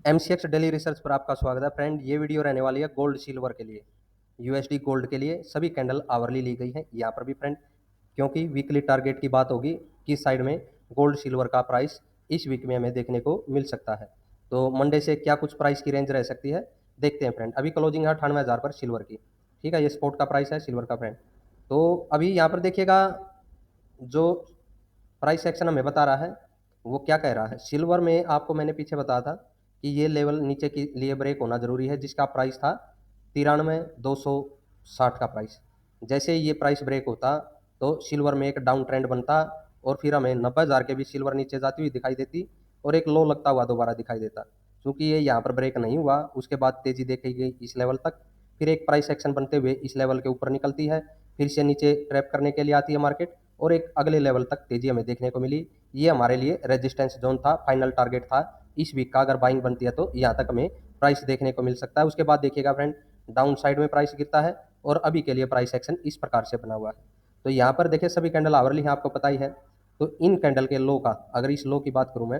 MCX daily research पर आपका स्वागत है फ्रेंड। ये वीडियो रहने वाली है गोल्ड सिल्वर के लिए, यूएसडी गोल्ड के लिए। सभी कैंडल आवरली ली गई है यहाँ पर भी फ्रेंड, क्योंकि वीकली टारगेट की बात होगी किस साइड में गोल्ड सिल्वर का प्राइस इस वीक में हमें देखने को मिल सकता है। तो मंडे से क्या कुछ प्राइस की रेंज रह सकती है देखते हैं फ्रेंड। अभी क्लोजिंग है 98,000 पर सिल्वर की, ठीक है। ये स्पॉट का प्राइस है सिल्वर का फ्रेंड। तो अभी यहाँ पर देखिएगा, जो प्राइस सेक्शन हमें बता रहा है वो क्या कह रहा है। सिल्वर में आपको मैंने पीछे बताया था कि ये लेवल नीचे के लिए ब्रेक होना जरूरी है, जिसका प्राइस था 93,260 का प्राइस। जैसे ही ये प्राइस ब्रेक होता तो सिल्वर में एक डाउन ट्रेंड बनता और फिर हमें 90,000 के भी सिल्वर नीचे जाती हुई दिखाई देती और एक लो लगता हुआ दोबारा दिखाई देता। क्योंकि ये यहाँ पर ब्रेक नहीं हुआ, उसके बाद तेजी देखी गई इस लेवल तक, फिर एक प्राइस एक्शन बनते हुए इस लेवल के ऊपर निकलती है, फिर से नीचे ट्रैप करने के लिए आती है मार्केट और एक अगले लेवल तक तेजी हमें देखने को मिली। ये हमारे लिए रेजिस्टेंस जोन था, फाइनल टारगेट था इस वीक का। अगर बाइंग बनती है तो यहाँ तक हमें प्राइस देखने को मिल सकता है। उसके बाद देखिएगा फ्रेंड, डाउन साइड में प्राइस गिरता है और अभी के लिए प्राइस एक्शन इस प्रकार से बना हुआ है। तो यहाँ पर देखिए सभी कैंडल आवरली है, आपको पता ही है। तो इन कैंडल के लो का, अगर इस लो की बात करूँ मैं,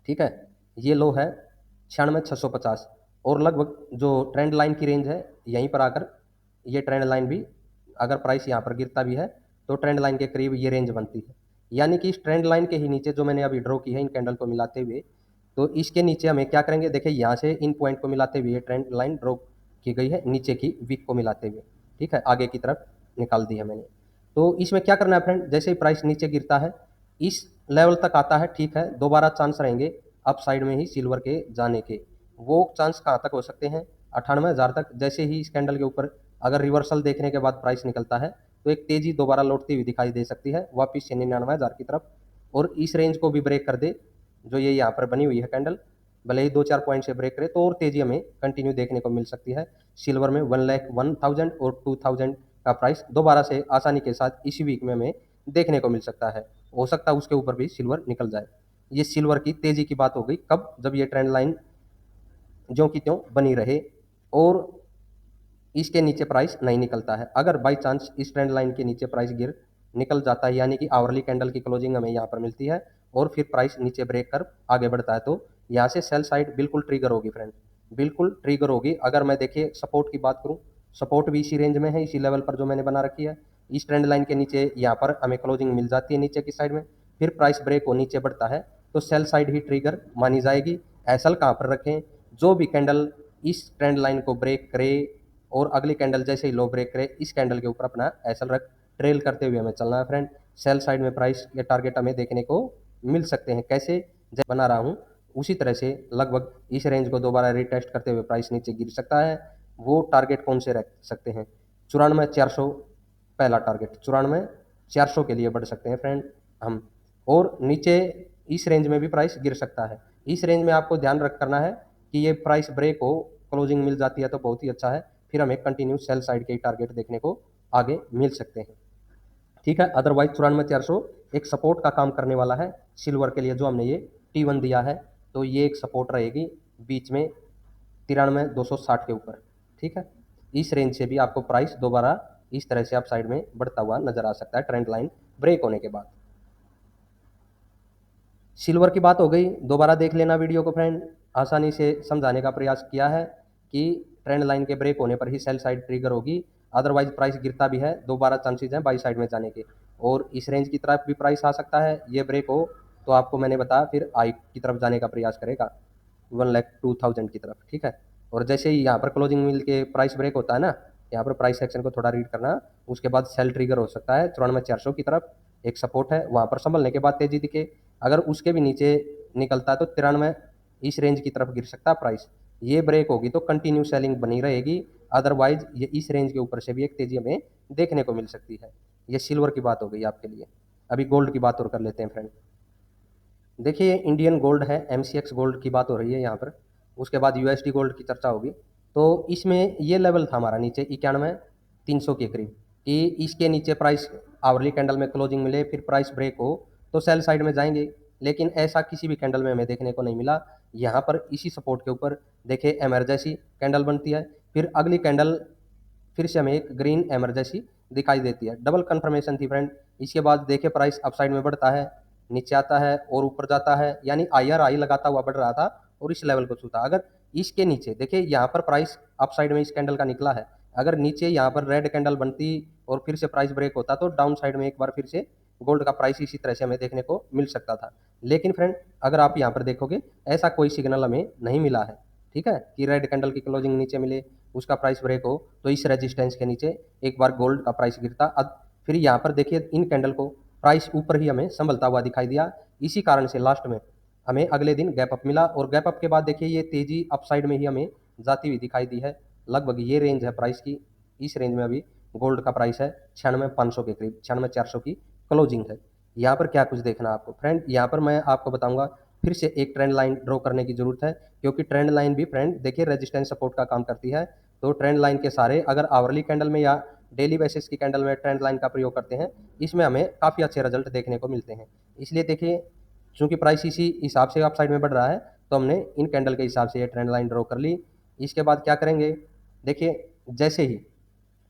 ठीक है, ये लो है 96,650 और लगभग जो ट्रेंड लाइन की रेंज है यहीं पर आकर ये ट्रेंड लाइन भी, अगर प्राइस यहाँ पर गिरता भी है तो ट्रेंड लाइन के करीब ये रेंज बनती है। यानी कि इस ट्रेंड लाइन के ही नीचे जो मैंने अभी ड्रॉ की है इन कैंडल को मिलाते हुए, तो इसके नीचे हमें क्या करेंगे, देखिए यहाँ से इन पॉइंट को मिलाते हुए ये ट्रेंड लाइन ड्रॉ की गई है नीचे की वीक को मिलाते हुए, ठीक है, आगे की तरफ निकाल दी है मैंने। तो इसमें क्या करना है फ्रेंड, जैसे ही प्राइस नीचे गिरता है इस लेवल तक आता है, ठीक है, दोबारा चांस रहेंगे अप साइड में ही सिल्वर के जाने के। वो चांस कहाँ तक हो सकते हैं, 98,000 तक। जैसे ही इस कैंडल के ऊपर अगर रिवर्सल देखने के बाद प्राइस निकलता है तो एक तेजी दोबारा लौटती हुई दिखाई दे सकती है वापिस 99,000 की तरफ, और इस रेंज को भी ब्रेक कर दे जो ये यहाँ पर बनी हुई है कैंडल, भले ही 2-4 पॉइंट से ब्रेक करे तो और तेजी हमें कंटिन्यू देखने को मिल सकती है। सिल्वर में 1,01,000 और 2,000 का प्राइस दोबारा से आसानी के साथ इसी वीक में हमें देखने को मिल सकता है। हो सकता है उसके ऊपर भी सिल्वर निकल जाए। ये सिल्वर की तेजी की बात हो गई, कब, जब ये ट्रेंड लाइन ज्यों की त्यों बनी रहे और इसके नीचे प्राइस नहीं निकलता है। अगर बाई चांस इस ट्रेंड लाइन के नीचे प्राइस गिर निकल जाता है, यानी कि आवरली कैंडल की क्लोजिंग हमें यहाँ पर मिलती है और फिर प्राइस नीचे ब्रेक कर आगे बढ़ता है, तो यहाँ से सेल साइड बिल्कुल ट्रिगर होगी फ्रेंड, बिल्कुल ट्रिगर होगी। अगर मैं देखिए सपोर्ट की बात करूँ, सपोर्ट भी इसी रेंज में है, इसी लेवल पर जो मैंने बना रखी है। इस ट्रेंड लाइन के नीचे यहाँ पर हमें क्लोजिंग मिल जाती है नीचे की साइड में, फिर प्राइस ब्रेक हो नीचे बढ़ता है तो सेल साइड ही ट्रिगर मानी जाएगी। एसएल कहाँ पर रखें, जो भी कैंडल इस ट्रेंड लाइन को ब्रेक करे और अगली कैंडल जैसे ही लो ब्रेक करे इस कैंडल के ऊपर अपना एसएल रख ट्रेल करते हुए हमें चलना है फ्रेंड। सेल साइड में प्राइस के टारगेट हमें देखने को मिल सकते हैं। कैसे, जब बना रहा हूँ उसी तरह से लगभग इस रेंज को दोबारा रिटेस्ट करते हुए प्राइस नीचे गिर सकता है। वो टारगेट कौन से रख सकते हैं, 94,400 पहला टारगेट, 94,400 के लिए बढ़ सकते हैं फ्रेंड हम। और नीचे इस रेंज में भी प्राइस गिर सकता है। इस रेंज में आपको ध्यान रख करना है कि ये प्राइस ब्रेक हो, क्लोजिंग मिल जाती है तो बहुत ही अच्छा है, फिर हमें कंटिन्यू सेल साइड के टारगेट देखने को आगे मिल सकते हैं, ठीक है। अदरवाइज 94,400 एक सपोर्ट का काम करने वाला है सिल्वर के लिए, जो हमने ये T1 दिया है तो ये एक सपोर्ट रहेगी बीच में 93,260 के ऊपर, ठीक है। इस रेंज से भी आपको प्राइस दोबारा इस तरह से आप साइड में बढ़ता हुआ नजर आ सकता है ट्रेंड लाइन ब्रेक होने के बाद। सिल्वर की बात हो गई, दोबारा देख लेना वीडियो को फ्रेंड। आसानी से समझाने का प्रयास किया है कि ट्रेंड लाइन के ब्रेक होने पर ही सेल साइड ट्रिगर होगी, अदरवाइज प्राइस गिरता भी है दोबारा चांसेस हैं बाई साइड में जाने के, और इस रेंज की तरफ भी प्राइस आ सकता है। ये ब्रेक हो तो आपको मैंने बताया फिर आई की तरफ जाने का प्रयास करेगा 1,02,000 की तरफ, ठीक है। और जैसे ही यहाँ पर क्लोजिंग मिल के प्राइस ब्रेक होता है ना, यहाँ पर प्राइस सेक्शन को थोड़ा रीड करना, उसके बाद सेल ट्रिगर हो सकता है 94,400 की तरफ, एक सपोर्ट है वहाँ पर संभलने के बाद तेजी दिखे। अगर उसके भी नीचे निकलता है तो 93 इस रेंज की तरफ गिर सकता है प्राइस। ये ब्रेक होगी तो कंटिन्यू सेलिंग बनी रहेगी, अदरवाइज ये इस रेंज के ऊपर से भी एक तेजी हमें देखने को मिल सकती है। ये सिल्वर की बात हो गई आपके लिए। अभी गोल्ड की बात और कर लेते हैं फ्रेंड। देखिए इंडियन गोल्ड है, एमसीएक्स गोल्ड की बात हो रही है यहाँ पर, उसके बाद यूएसडी गोल्ड की चर्चा होगी। तो इसमें ये लेवल था हमारा नीचे 91,300 के करीब, कि इसके नीचे प्राइस आवरली कैंडल में क्लोजिंग मिले फिर प्राइस ब्रेक हो तो सेल साइड में जाएंगे, लेकिन ऐसा किसी भी कैंडल में हमें देखने को नहीं मिला। यहाँ पर इसी सपोर्ट के ऊपर देखिए एमरजेंसी कैंडल बनती है, फिर अगली कैंडल फिर से हमें एक ग्रीन एमरजेंसी दिखाई देती है, डबल कंफर्मेशन थी फ्रेंड। इसके बाद देखिए प्राइस अपसाइड में बढ़ता है, नीचे आता है और ऊपर जाता है, यानी आई लगाता हुआ बढ़ रहा था और इस लेवल को छूता। अगर इसके नीचे देखिए यहाँ पर प्राइस अप साइड में इस कैंडल का निकला है, अगर नीचे यहाँ पर रेड कैंडल बनती और फिर से प्राइस ब्रेक होता तो डाउन साइड में एक बार फिर से गोल्ड का प्राइस इसी तरह से हमें देखने को मिल सकता था। लेकिन फ्रेंड अगर आप यहाँ पर देखोगे ऐसा कोई सिग्नल हमें नहीं मिला है, ठीक है, कि रेड कैंडल की क्लोजिंग नीचे मिले, उसका प्राइस ब्रेक हो तो इस रेजिस्टेंस के नीचे एक बार गोल्ड का प्राइस गिरता। अब फिर यहाँ पर देखिए इन कैंडल को प्राइस ऊपर ही हमें संभलता हुआ दिखाई दिया, इसी कारण से लास्ट में हमें अगले दिन गैप अप मिला और गैप अप के बाद देखिए ये तेजी अपसाइड में ही हमें जाती हुई दिखाई दी है। लगभग ये रेंज है प्राइस की, इस रेंज में अभी गोल्ड का प्राइस है 96,500 के करीब, 96,400 की क्लोजिंग है। यहाँ पर क्या कुछ देखना आपको फ्रेंड, यहाँ पर मैं आपको बताऊंगा फिर से एक ट्रेंड लाइन ड्रॉ करने की जरूरत है, क्योंकि ट्रेंड लाइन भी फ्रेंड देखिए रेजिस्टेंस सपोर्ट का काम करती है। तो ट्रेंड लाइन के सारे अगर आवरली कैंडल में या डेली बेसिस की कैंडल में ट्रेंड लाइन का प्रयोग करते हैं, इसमें हमें काफ़ी अच्छे रिजल्ट देखने को मिलते हैं। इसलिए देखिए चूंकि प्राइस इसी हिसाब से अप साइड में बढ़ रहा है तो हमने इन कैंडल के हिसाब से ये ट्रेंड लाइन ड्रॉ कर ली। इसके बाद क्या करेंगे, देखिए जैसे ही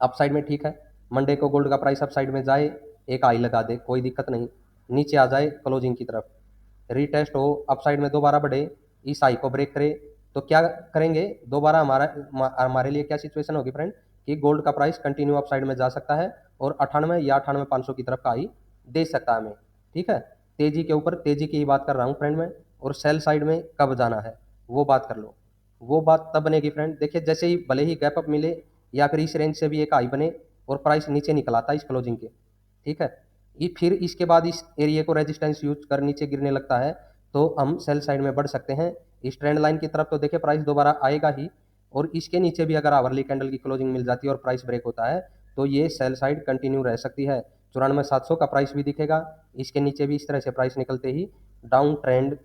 अप साइड में ठीक है, मंडे को गोल्ड का प्राइस अप साइड में जाए, एक हाई लगा दे कोई दिक्कत नहीं, नीचे आ जाए क्लोजिंग की तरफ, रीटेस्ट हो अप साइड में दोबारा बढ़े, इस हाई को ब्रेक करे, तो क्या करेंगे दोबारा हमारे लिए क्या सिचुएशन होगी फ्रेंड कि गोल्ड का प्राइस कंटिन्यू अप साइड में जा सकता है और 98 या 98,500 की तरफ का हाई दे सकता है हमें, ठीक है। तेजी के ऊपर तेजी की ही बात कर रहा हूँ फ्रेंड मैं, और सेल साइड में कब जाना है वो बात कर लो, वो बात तब बनेगी फ्रेंड देखिए जैसे ही भले ही गैप अप मिले या फिर इस रेंज से भी एक हाई बने और प्राइस नीचे निकल आता है इस क्लोजिंग के, ठीक है, ये फिर इसके बाद इस एरिया को रेजिस्टेंस यूज कर नीचे गिरने लगता है तो हम सेल साइड में बढ़ सकते हैं इस ट्रेंड लाइन की तरफ। तो देखिए प्राइस दोबारा आएगा ही, और इसके नीचे भी अगर आवरली कैंडल की क्लोजिंग मिल जाती है और प्राइस ब्रेक होता है तो ये सेल साइड कंटिन्यू रह सकती है। 94,700 का प्राइस भी दिखेगा, इसके नीचे भी इस तरह से प्राइस निकलते ही डाउन ट्रेंड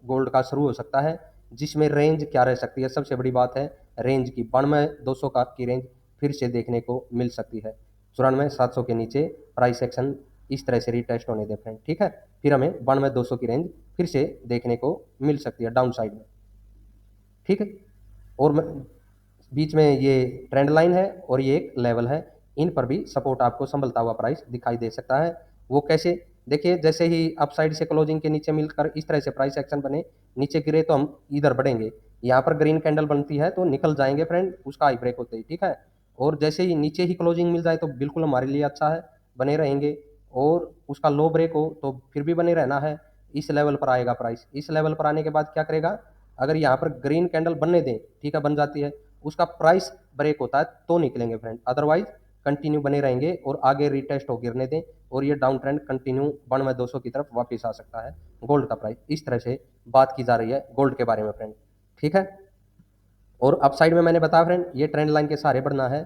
गोल्ड का शुरू हो सकता है, जिसमें रेंज क्या रह सकती है, सबसे बड़ी बात है रेंज की 92,200 का की रेंज फिर से देखने को मिल सकती है। 94,700 के नीचे प्राइस एक्शन इस तरह से रिटेस्ट होने देते हैं, ठीक है, फिर हमें 92,200 की रेंज फिर से देखने को मिल सकती है डाउन साइड में, ठीक है। और बीच में ये ट्रेंड लाइन है और ये एक लेवल है, इन पर भी सपोर्ट आपको संभलता हुआ प्राइस दिखाई दे सकता है। वो कैसे, देखिए जैसे ही अप साइड से क्लोजिंग के नीचे मिलकर इस तरह से प्राइस एक्शन बने, नीचे गिरे तो हम इधर बढ़ेंगे, यहाँ पर ग्रीन कैंडल बनती है तो निकल जाएंगे फ्रेंड उसका हाई ब्रेक होते ही, ठीक है। और जैसे ही नीचे ही क्लोजिंग मिल जाए तो बिल्कुल हमारे लिए अच्छा है, बने रहेंगे, और उसका लो ब्रेक हो तो फिर भी बने रहना है। इस लेवल पर आएगा प्राइस, इस लेवल पर आने के बाद क्या करेगा, अगर यहाँ पर ग्रीन कैंडल बनने दें, ठीक है, बन जाती है, उसका प्राइस ब्रेक होता है तो निकलेंगे फ्रेंड, अदरवाइज कंटिन्यू बने रहेंगे और आगे रिटेस्ट हो गिरने दें और ये डाउन ट्रेंड कंटिन्यू 92,200 की तरफ वापस आ सकता है गोल्ड का प्राइस। इस तरह से बात की जा रही है गोल्ड के बारे में फ्रेंड, ठीक है। और अप साइड में मैंने बताया फ्रेंड ये ट्रेंड लाइन के सहारे बढ़ना है,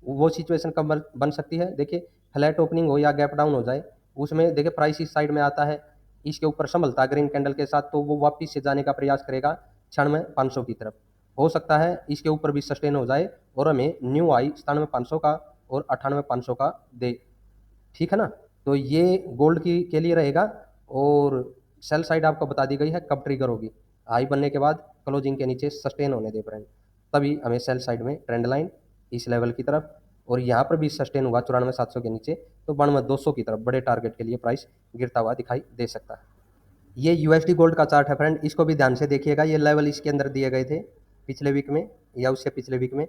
वो सिचुएशन कब बन सकती है, देखिए फ्लैट ओपनिंग हो या गैप डाउन हो जाए, उसमें देखिए प्राइस इस साइड में आता है, इसके ऊपर संभलता है ग्रीन कैंडल के साथ, तो वो वापस से जाने का प्रयास करेगा 96,500 की तरफ, हो सकता है इसके ऊपर भी सस्टेन हो जाए और हमें न्यू आई 97,500 का और 98,500 का दे, ठीक है ना। तो ये गोल्ड की के लिए रहेगा, और सेल साइड आपको बता दी गई है कब ट्रिगर होगी, हाई बनने के बाद क्लोजिंग के नीचे सस्टेन होने दे फ्रेंड, तभी हमें सेल साइड में ट्रेंड लाइन इस लेवल की तरफ, और यहाँ पर भी सस्टेन हुआ 94,700 के नीचे तो 92,200 की तरफ बड़े टारगेट के लिए प्राइस गिरता हुआ दिखाई दे सकता है। ये यूएसडी गोल्ड का चार्ट है फ्रेंड, इसको भी ध्यान से देखिएगा, ये लेवल इसके अंदर दिए गए थे पिछले वीक में या उससे पिछले वीक में।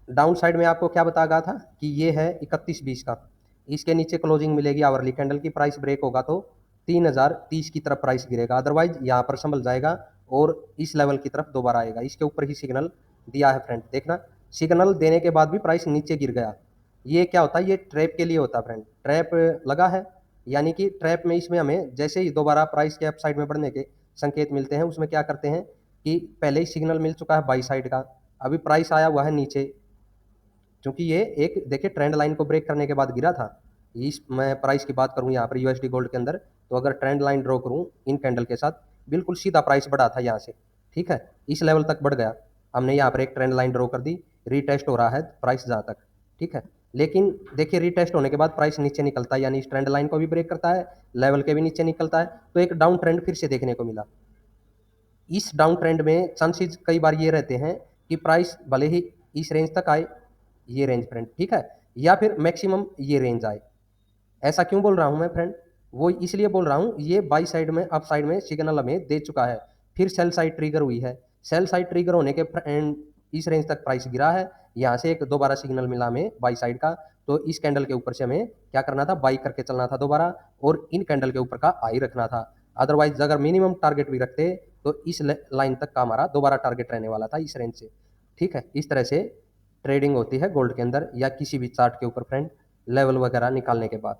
डाउन साइड में आपको क्या बताया गया था कि ये है 31,20 का, इसके नीचे क्लोजिंग मिलेगी आवरली कैंडल की, प्राइस ब्रेक होगा तो 3,030 की तरफ प्राइस गिरेगा, अदरवाइज यहाँ पर संभल जाएगा और इस लेवल की तरफ दोबारा आएगा। इसके ऊपर ही सिग्नल दिया है फ्रेंड, देखना सिग्नल देने के बाद भी प्राइस नीचे गिर गया, ये क्या होता है, ये ट्रैप के लिए होता है फ्रेंड, ट्रैप लगा है, यानी कि ट्रैप में इसमें हमें जैसे ही दोबारा प्राइस के अप साइड में बढ़ने के संकेत मिलते हैं, उसमें क्या करते हैं कि पहले ही सिग्नल मिल चुका है बाई साइड का, अभी प्राइस आया हुआ है नीचे, क्योंकि ये एक देखिए ट्रेंड लाइन को ब्रेक करने के बाद गिरा था। इस मैं प्राइस की बात करूं यहाँ पर यूएसडी गोल्ड के अंदर, तो अगर ट्रेंड लाइन ड्रॉ करूं इन कैंडल के साथ, बिल्कुल सीधा प्राइस बढ़ा था यहाँ से, ठीक है, इस लेवल तक बढ़ गया, हमने यहाँ पर एक ट्रेंड लाइन ड्रॉ कर दी, रीटेस्ट हो रहा है प्राइस जहाँ तक, ठीक है। लेकिन देखिए रीटेस्ट होने के बाद प्राइस नीचे निकलता है, यानी इस ट्रेंड लाइन को भी ब्रेक करता है, लेवल के भी नीचे निकलता है, तो एक डाउन ट्रेंड फिर से देखने को मिला। इस डाउन ट्रेंड में चांसेस कई बार ये रहते हैं कि प्राइस भले ही इस रेंज तक आए, ये रेंज फ्रेंड, ठीक है, या फिर मैक्सिमम ये रेंज आए। ऐसा क्यों बोल रहा हूं मैं फ्रेंड, वो इसलिए बोल रहा हूं, ये बाई साइड में अप साइड में सिग्नल हमें दे चुका है, फिर सेल साइड ट्रिगर हुई है, सेल साइड ट्रिगर होने के फ्रेंड इस रेंज तक प्राइस गिरा है, यहाँ से एक दोबारा सिग्नल मिला हमें बाई साइड का, तो इस कैंडल के ऊपर से हमें क्या करना था, बाई करके चलना था दोबारा, और इन कैंडल के ऊपर का हाई रखना था। अदरवाइज अगर मिनिमम टारगेट भी रखते तो इस लाइन तक का हमारा दोबारा टारगेट रहने वाला था इस रेंज से। ठीक है, इस तरह से ट्रेडिंग होती है गोल्ड के अंदर या किसी भी चार्ट के ऊपर फ्रेंड, लेवल वगैरह निकालने के बाद।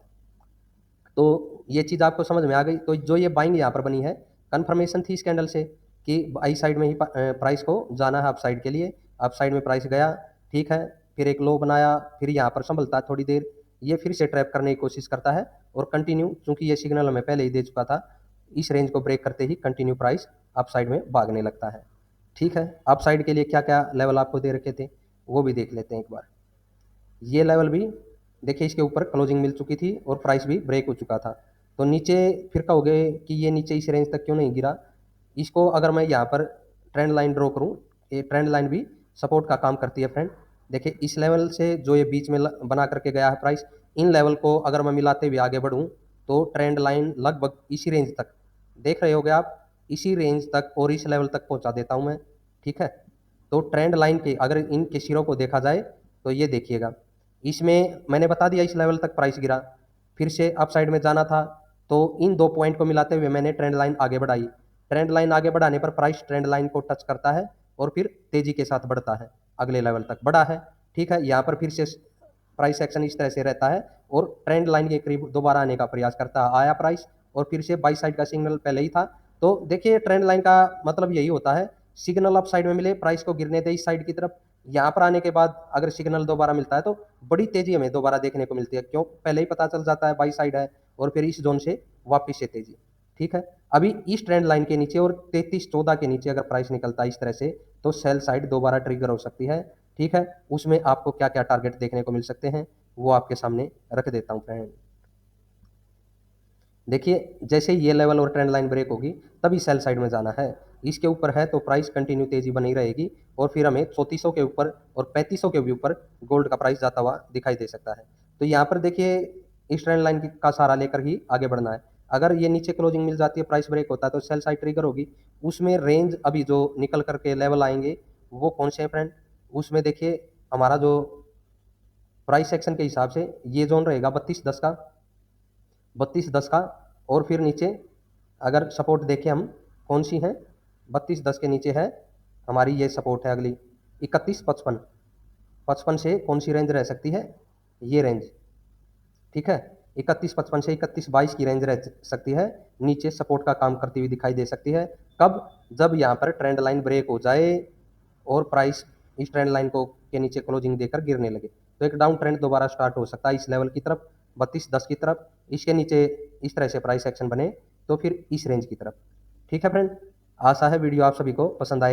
तो ये चीज़ आपको समझ में आ गई। तो जो ये बाइंग यहाँ पर बनी है, कंफर्मेशन थी इस कैंडल से कि बाई साइड में ही प्राइस को जाना है अप साइड के लिए, अप साइड में प्राइस गया, ठीक है, फिर एक लो बनाया, फिर यहाँ पर संभलता है थोड़ी देर, ये फिर से ट्रैप करने की कोशिश करता है और कंटिन्यू, चूंकि ये सिग्नल हमें पहले ही दे चुका था, इस रेंज को ब्रेक करते ही कंटिन्यू प्राइस अप साइड में भागने लगता है। ठीक है, अप साइड के लिए क्या क्या लेवल आपको दे रखे थे वो भी देख लेते हैं एक बार। ये लेवल भी देखिए, इसके ऊपर क्लोजिंग मिल चुकी थी और प्राइस भी ब्रेक हो चुका था। तो नीचे फिर कहोगे कि ये नीचे इस रेंज तक क्यों नहीं गिरा, इसको अगर मैं यहाँ पर ट्रेंड लाइन ड्रॉ करूँ, ये ट्रेंड लाइन भी सपोर्ट का काम करती है फ्रेंड। देखिए इस लेवल से जो ये बीच में बना करके गया है प्राइस, इन लेवल को अगर मैं मिलाते हुए आगे बढ़ूँ तो ट्रेंड लाइन लगभग इसी रेंज तक, देख रहे होगे आप, इसी रेंज तक और इस लेवल तक पहुँचा देता हूँ मैं। ठीक है, तो ट्रेंड लाइन के अगर इनके सिरों को देखा जाए तो ये देखिएगा, इसमें मैंने बता दिया इस लेवल तक प्राइस गिरा, फिर से अप साइड में जाना था, तो इन दो पॉइंट को मिलाते हुए मैंने ट्रेंड लाइन आगे बढ़ाई, ट्रेंड लाइन आगे बढ़ाने पर प्राइस ट्रेंड लाइन को टच करता है और फिर तेजी के साथ बढ़ता है, अगले लेवल तक बढ़ा है। ठीक है, यहाँ पर फिर से प्राइस एक्शन इस तरह से रहता है और ट्रेंड लाइन के करीब दोबारा आने का प्रयास करता है, आया प्राइस और फिर से बाई साइड का सिग्नल पहले ही था। तो देखिए ट्रेंड लाइन का मतलब यही होता है, सिग्नल अप साइड में मिले, प्राइस को गिरने दे इस साइड की तरफ, यहाँ पर आने के बाद अगर सिग्नल दोबारा मिलता है तो बड़ी तेजी हमें दोबारा देखने को मिलती है, क्यों, पहले ही पता चल जाता है बाई साइड है, और फिर इस जोन से वापिस से तेजी। ठीक है, अभी इस ट्रेंड लाइन के नीचे और 3314 के नीचे अगर प्राइस निकलता है इस तरह से, तो सेल साइड दोबारा ट्रिगर हो सकती है। ठीक है, उसमें आपको क्या क्या टारगेट देखने को मिल सकते हैं वो आपके सामने रख देता हूँ फ्रेंड। देखिए जैसे ये लेवल और ट्रेंड लाइन ब्रेक होगी तभी सेल साइड में जाना है, इसके ऊपर है तो प्राइस कंटिन्यू तेजी बनी रहेगी और फिर हमें 3400 के ऊपर और 3500 के भी ऊपर गोल्ड का प्राइस जाता हुआ दिखाई दे सकता है। तो यहाँ पर देखिए इस ट्रेंड लाइन का सहारा लेकर ही आगे बढ़ना है। अगर ये नीचे क्लोजिंग मिल जाती है, प्राइस ब्रेक होता है तो सेल साइड ट्रिगर होगी, उसमें रेंज अभी जो निकल करके लेवल आएंगे वो कौन से हैं फ्रेंड, उसमें देखिए हमारा जो प्राइस सेक्शन के हिसाब से ये जोन रहेगा 3210 का, 3210 का, और फिर नीचे अगर सपोर्ट देखें हम कौन सी है, 3210 के नीचे है हमारी ये सपोर्ट है अगली 3155, 55 से कौन सी रेंज रह सकती है, ये रेंज। ठीक है, 3155 से 3122 की रेंज रह सकती है, नीचे सपोर्ट का काम करती हुई दिखाई दे सकती है। कब, जब यहाँ पर ट्रेंड लाइन ब्रेक हो जाए और प्राइस इस ट्रेंड लाइन को के नीचे क्लोजिंग देकर गिरने लगे, तो एक डाउन ट्रेंड दोबारा स्टार्ट हो सकता है इस लेवल की तरफ, 3210 की तरफ, इसके नीचे इस तरह से प्राइस एक्शन बने तो फिर इस रेंज की तरफ। ठीक है फ्रेंड, आशा है वीडियो आप सभी को पसंद आएगी।